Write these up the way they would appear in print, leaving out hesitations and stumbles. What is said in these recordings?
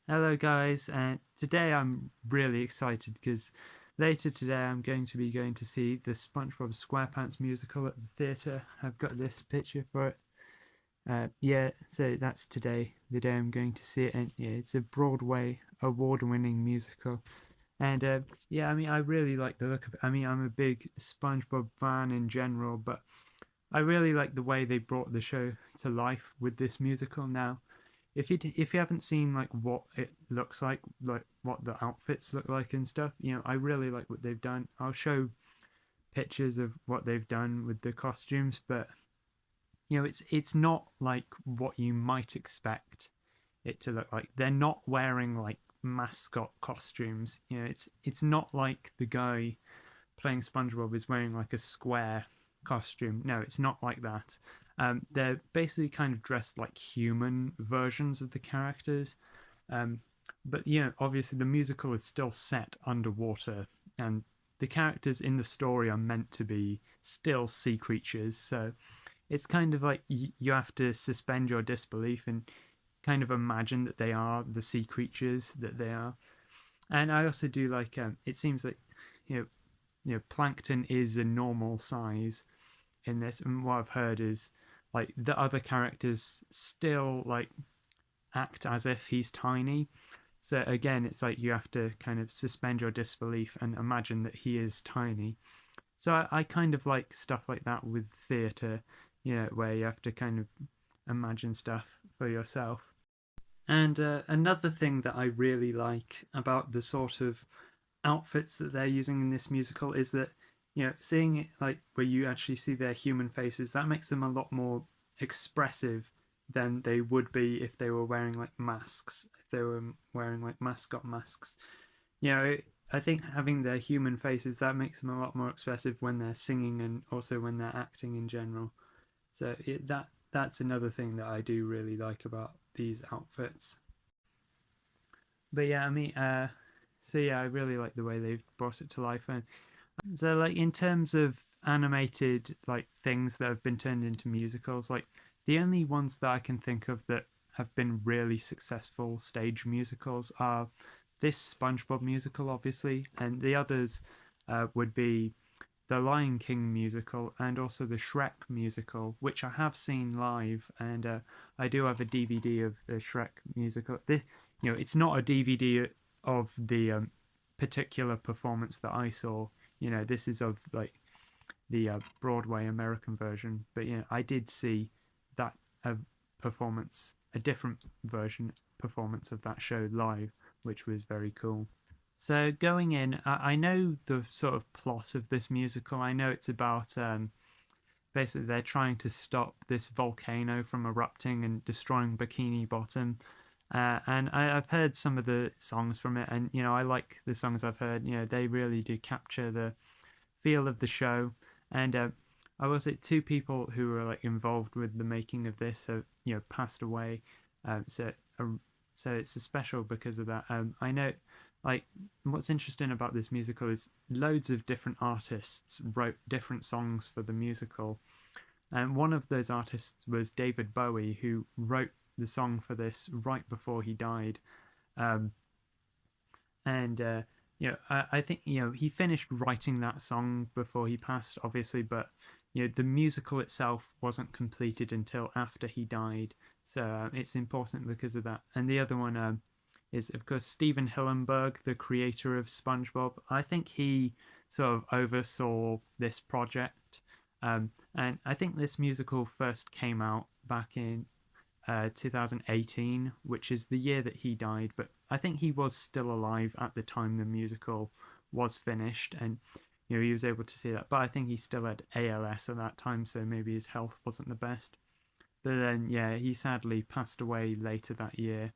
Hello, guys, and today I'm really excited because later today I'm going to be going to see the SpongeBob SquarePants musical at the theatre. I've got this picture for it. Yeah, so that's today, the day I'm going to see it, and yeah, it's a Broadway award-winning musical. And yeah, I mean, I really like the look of it. I mean, I'm a big SpongeBob fan in general, but I really like the way they brought the show to life with this musical. Now, if you haven't seen like what it looks like what the outfits look like and stuff, I really like what they've done. I'll show pictures of what they've done with the costumes, but it's not like what you might expect it to look like. They're not wearing like mascot costumes. It's not like the guy playing SpongeBob is wearing like a square costume. No, it's not like that. They're basically kind of dressed like human versions of the characters. Um, but obviously the musical is still set underwater, and the characters in the story are meant to be still sea creatures. So it's kind of like you have to suspend your disbelief and kind of imagine that they are the sea creatures that they are. And I also do like it seems like you know Plankton is a normal size in this, and what I've heard is like the other characters still like act as if he's tiny. So again, it's like you have to kind of suspend your disbelief and imagine that he is tiny. So I kind of like stuff like that with theatre, where you have to kind of imagine stuff for yourself. And another thing that I really like about the sort of outfits that they're using in this musical is that seeing it like where you actually see their human faces, that makes them a lot more expressive than they would be if they were wearing like masks, if they were wearing like mascot masks. I think having their human faces, that makes them a lot more expressive when they're singing and also when they're acting in general. So that's another thing that I do really like about these outfits. But yeah, I mean, so yeah, I really like the way they've brought it to life. And so, like, in terms of animated like things that have been turned into musicals, like the only ones that I can think of that have been really successful stage musicals are this SpongeBob musical, obviously, and the others would be the Lion King musical and also the Shrek musical, which I have seen live, and I do have a DVD of the Shrek musical. It's not a DVD of the particular performance that I saw. This is of like the Broadway American version, but I did see that performance, a different version performance of that show live, which was very cool. So going in, I know the sort of plot of this musical. I know it's about basically they're trying to stop this volcano from erupting and destroying Bikini Bottom. And I've heard some of the songs from it, and I like the songs I've heard. They really do capture the feel of the show. And I will say two people who were like involved with the making of this have passed away. So so it's a special because of that. I know like what's interesting about this musical is loads of different artists wrote different songs for the musical, and one of those artists was David Bowie, who wrote the song for this right before he died. Um, and I think he finished writing that song before he passed, obviously, but the musical itself wasn't completed until after he died. So it's important because of that. And the other one is, of course, Stephen Hillenburg, the creator of SpongeBob. I think he sort of oversaw this project. And I think this musical first came out back in 2018, which is the year that he died. But I think he was still alive at the time the musical was finished, and he was able to see that. But I think he still had ALS at that time, so maybe his health wasn't the best. But then, yeah, he sadly passed away later that year.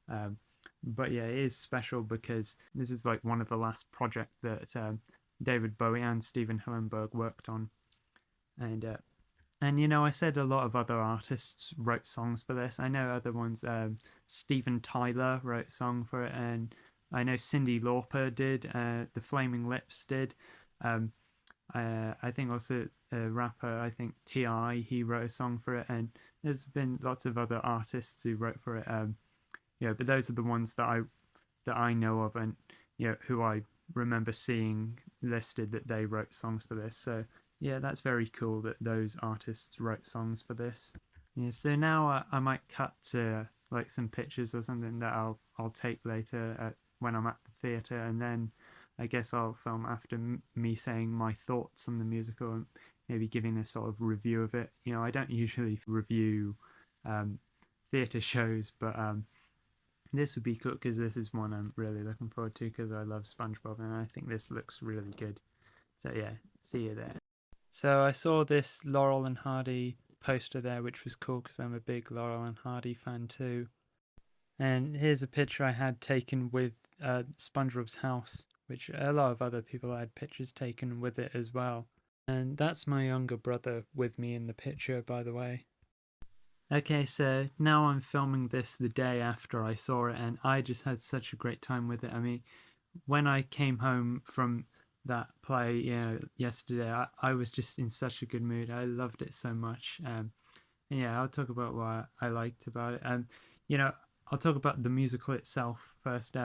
Um, but yeah, it is special because this is like one of the last projects that David Bowie and Stephen Hillenburg worked on, and I said a lot of other artists wrote songs for this. I know other ones. Steven Tyler wrote a song for it, and I know Cyndi Lauper did. The Flaming Lips did. Um, I think also a rapper. I think Ti he wrote a song for it, and there's been lots of other artists who wrote for it. but those are the ones that I know of, and who I remember seeing listed that they wrote songs for this. So yeah, that's very cool that those artists wrote songs for this. Yeah, so now I might cut to like some pictures or something that I'll take later when I'm at the theatre, and then I guess I'll film after me saying my thoughts on the musical and maybe giving a sort of review of it. I don't usually review um, theatre shows, but this would be cool because this is one I'm really looking forward to because I love SpongeBob and I think this looks really good. So yeah, see you there. So I saw this Laurel and Hardy poster there, which was cool because I'm a big Laurel and Hardy fan too. And here's a picture I had taken with SpongeBob's house, which a lot of other people had pictures taken with it as well. And that's my younger brother with me in the picture, by the way. Okay, so now I'm filming this the day after I saw it, and I just had such a great time with it. I mean, when I came home from that play, yesterday, I was just in such a good mood. I loved it so much. And yeah, I'll talk about what I liked about it. You know, I'll talk about the musical itself first.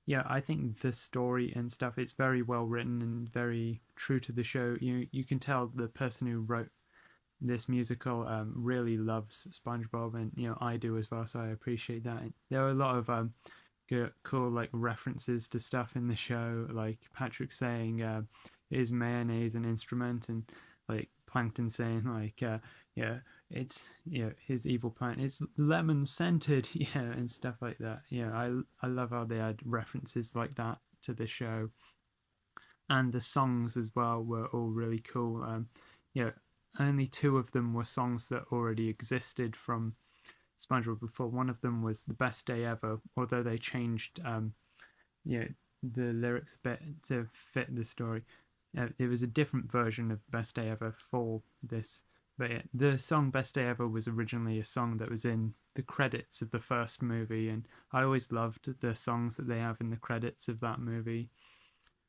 Yeah, I think the story and stuff, it's very well written and very true to the show. You can tell the person who wrote this musical really loves SpongeBob, and I do as well, so I appreciate that. There are a lot of cool like references to stuff in the show, like Patrick saying is mayonnaise an instrument, and like Plankton saying like yeah, it's his evil plant, it's lemon scented, and stuff like that. I love how they had references like that to the show, and the songs as well were all really cool. Yeah, only two of them were songs that already existed from SpongeBob before. One of them was "The Best Day Ever," although they changed, the lyrics a bit to fit the story. It was a different version of "Best Day Ever" for this, but yeah, the song "Best Day Ever" was originally a song that was in the credits of the first movie, and I always loved the songs that they have in the credits of that movie.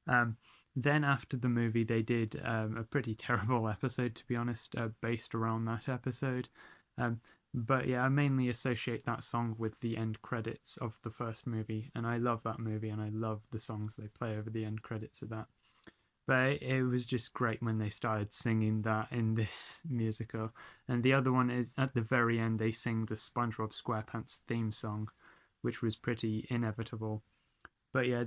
Um, then after the movie, they did a pretty terrible episode, to be honest, based around that episode. Um, but yeah, I mainly associate that song with the end credits of the first movie, and I love that movie, and I love the songs they play over the end credits of that. But it was just great when they started singing that in this musical. And the other one is at the very end, they sing the SpongeBob SquarePants theme song, which was pretty inevitable. But yeah,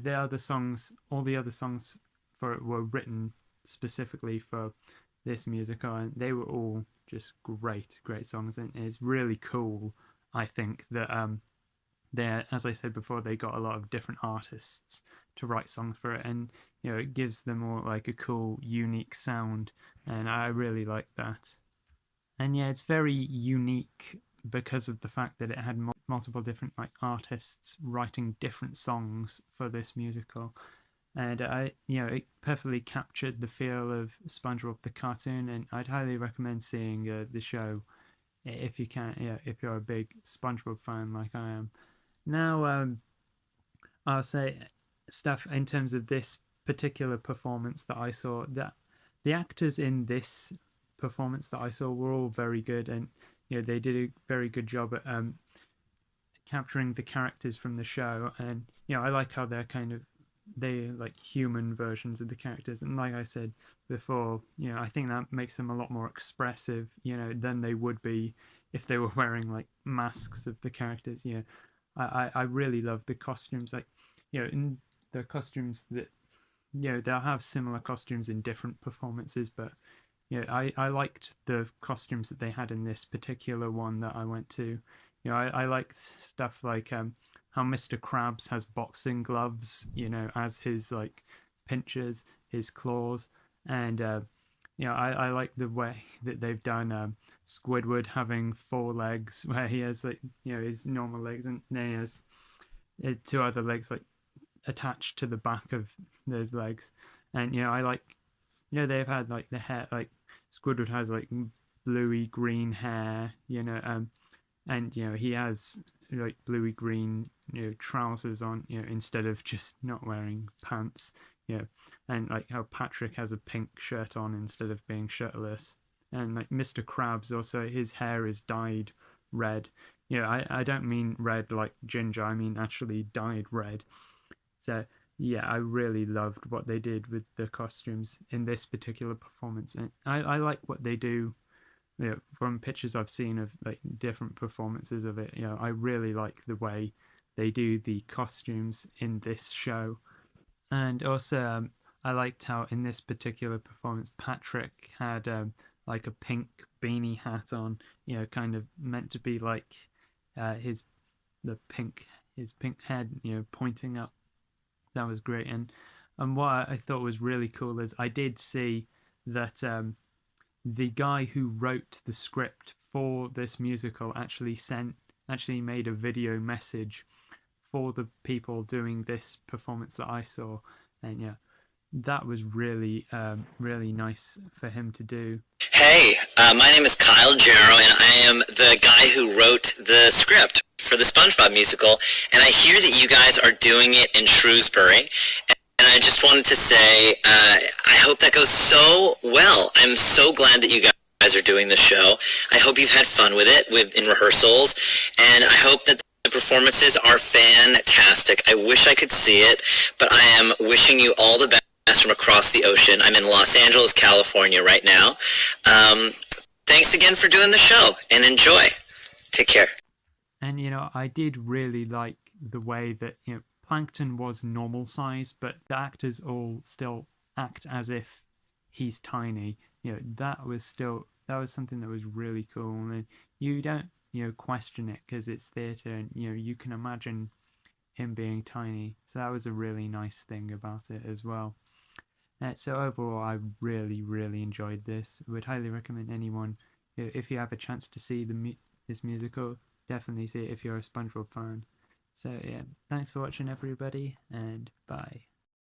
all the other songs for it were written specifically for this musical, and they were all just great songs. And it's really cool, I think, that they, as I said before, they got a lot of different artists to write songs for it, and it gives them all like a cool, unique sound, and I really like that. And yeah, it's very unique because of the fact that it had multiple different like artists writing different songs for this musical, and it perfectly captured the feel of SpongeBob the cartoon, and I'd highly recommend seeing the show if you can. Yeah, if you're a big SpongeBob fan like I am. Now, I'll say stuff in terms of this particular performance that I saw. That the actors in this performance that I saw were all very good, and they did a very good job at capturing the characters from the show. And I like how they like human versions of the characters, and like I said before, I think that makes them a lot more expressive, than they would be if they were wearing like masks of the characters. I really love the costumes, like in the costumes that they'll have similar costumes in different performances, but I liked the costumes that they had in this particular one that I went to. I liked stuff like how Mr. Krabs has boxing gloves, as his like pinchers, his claws, and I like the way that they've done Squidward having four legs, where he has like his normal legs, and then he has two other legs like attached to the back of those legs, and I like they've had like the hair, like Squidward has like bluey green hair, and he has like bluey green trousers on, instead of just not wearing pants, and like how Patrick has a pink shirt on instead of being shirtless, and like Mr. Krabs also, his hair is dyed red, Yeah, I don't mean red like ginger. I mean actually dyed red. So yeah, I really loved what they did with the costumes in this particular performance, and I like what they do. You know, from pictures I've seen of like different performances of it, you know, I really like the way they do the costumes in this show. And also, I liked how in this particular performance, Patrick had like a pink beanie hat on, you know, kind of meant to be like his the pink his pink head, you know, pointing up. That was great. And what I thought was really cool is I did see that the guy who wrote the script for this musical actually made a video message for the people doing this performance that I saw, and yeah, that was really nice for him to do. Hey, my name is Kyle Jarrow, and I am the guy who wrote the script for the SpongeBob musical. And I hear that you guys are doing it in Shrewsbury. And I just wanted to say, I hope that goes so well. I'm so glad that you guys are doing the show. I hope you've had fun with it in rehearsals, and I hope that the performances are fantastic. I wish I could see it, but I am wishing you all the best from across the ocean. I'm in Los Angeles, California right now. Um, Thanks again for doing the show, and enjoy. Take care. And you know, I did really like the way that, you know, Plankton was normal size, but the actors all still act as if he's tiny. You know, that was something that was really cool, and you don't, you know, question it because it's theatre, and you know you can imagine him being tiny. So that was a really nice thing about it as well. So overall, I really enjoyed this. Would highly recommend anyone, if you have a chance to see this musical, definitely see it if you're a SpongeBob fan. So yeah, thanks for watching everybody, and bye.